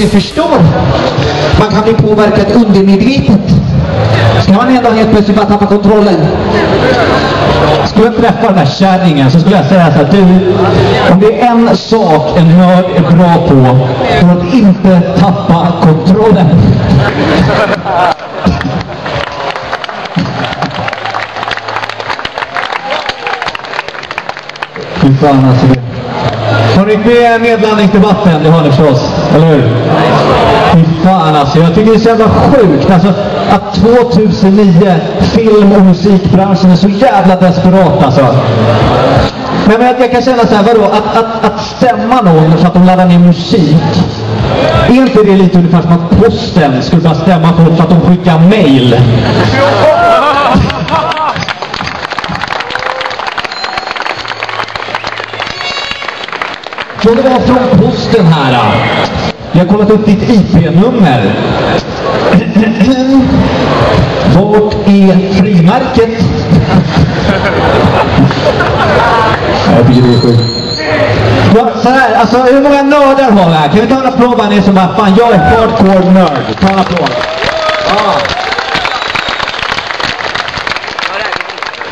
inte förstår. Man kan bli påverkad undermedvetet. Ska man ändå helt plötsligt bara tappa kontrollen? Skulle jag träffa den här kärringen så skulle jag säga så att du, om det är en sak en nörd är bra på, för att inte tappa kontrollen. Fy fan alltså. Har ni med nedlandningsdebatten? Det har ni förstås, eller hur? Fy fan alltså, jag tycker det är så jävla sjukt alltså, att 2009 film- och musikbranschen är så jävla desperat alltså. Men jag kan känna så här, vadå? Att stämma någon för att de laddar ner musik, är inte det lite ungefär som att posten skulle bara stämma folk för att de skickar mail? Så det var från posten här. Jag har kollat upp ditt IP-nummer. Vart är frimärket? Jag tycker det är sjukt. Ja, så här, alltså hur många nördar har vi här? Kan vi ta en applåd bara ni som bara, fan jag är hardcore nörd. Ta en applåd. Ja.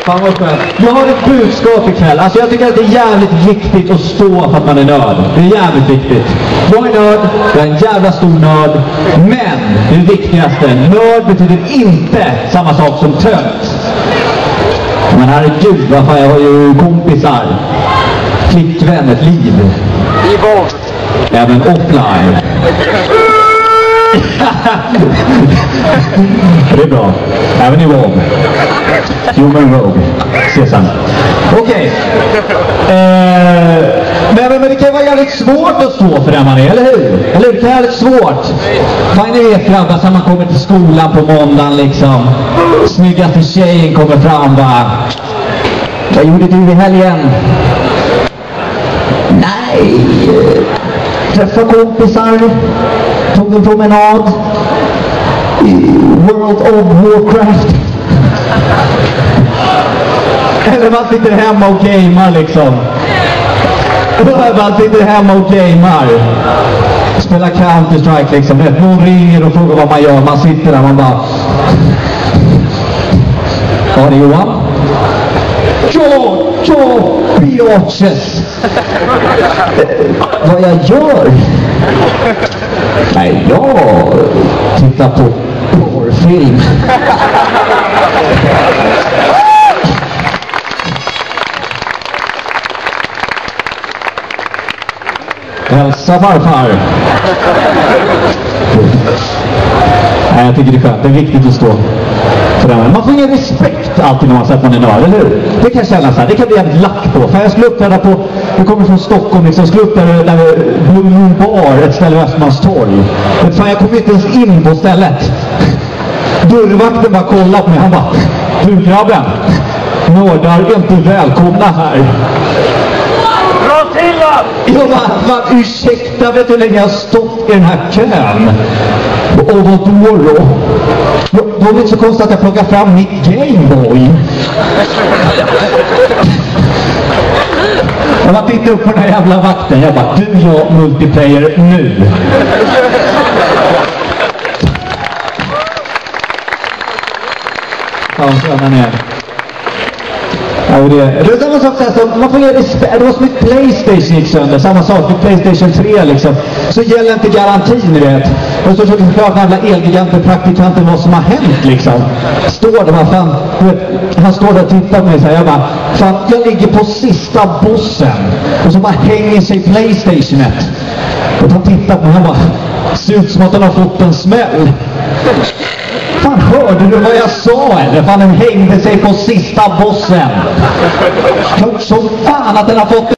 Fan vad skönt. Jag har ett budskap ikväll. Alltså jag tycker att det är jävligt viktigt att stå för att man är nörd. Det är jävligt viktigt. Jag är nörd, jag är en jävla stor nörd. Men det viktigaste, nörd betyder inte samma sak som tönt. Men herregud, vad fan, jag har ju kompisar. Flickvän, ett liv. Även offline. Det är bra. Även i Rogue. Human Rogue. Se sen. Okej. Men det kan vara jävligt svårt att stå för det man är, eller hur? Eller hur? Det kan vara jävligt svårt. Fan, ni vet grabbar, så man kommer till skolan på måndagen liksom. Snyggaste tjejen kommer fram bara. Vad gjorde du i helgen? Nej. Träffa kompisar. Tog en promenad i World of Warcraft. Eller man sitter hemma och gamer liksom. Man sitter hemma och gamer. Spelar Counter-Strike liksom. Någon ringer och frågar vad man gör. Man sitter där, man bara... Ja, det är Johan. Biatches. Vad jag gör? Nej, jag tittar på porrfilm. Hälsa farfar. Nej, jag tycker det är skönt. Det är viktigt att stå för det. Man får ingen respekt alltid när man säger att man är nörd, eller hur? Det kan kännas så här. Det kan bli jävligt lack på. För jag skulle uppträda på, jag kommer från Stockholm liksom, skulle uppträda där Blue Moon Bar, ett ställe vid Östermalmstorg. Men fan, jag kom inte ens in på stället. Dörrvakten bara kollade på mig. Han bara, du grabben, nördar är inte välkomna här. Jag bara, ursäkta, vet du hur länge jag har stått i den här kön? Och vad då? Då är det inte så konstigt att jag plockar fram mitt Gameboy. Jag bara tittar upp på den här jävla vakten. Jag bara, du jag multiplayer nu. Ja, så den är. Det är samma sak så här, man får ge respekt. Det var som ett Playstation gick sönder. Samma sak med Playstation 3 liksom. Så gäller inte garantin, ni vet. Och så försöker förklara den jävla elgiganten praktikanten vad som har hänt liksom. Står det bara, fan, han står där och tittar på mig så här. Jag bara, fan, jag ligger på sista bossen. Och så bara hänger sig Playstationet. Och han tittar på mig, han bara, ser ut som att han har fått en smäll. Fan, hörde du vad jag sa eller? Fan, den hängde sig på sista bossen. Som fan att den har fått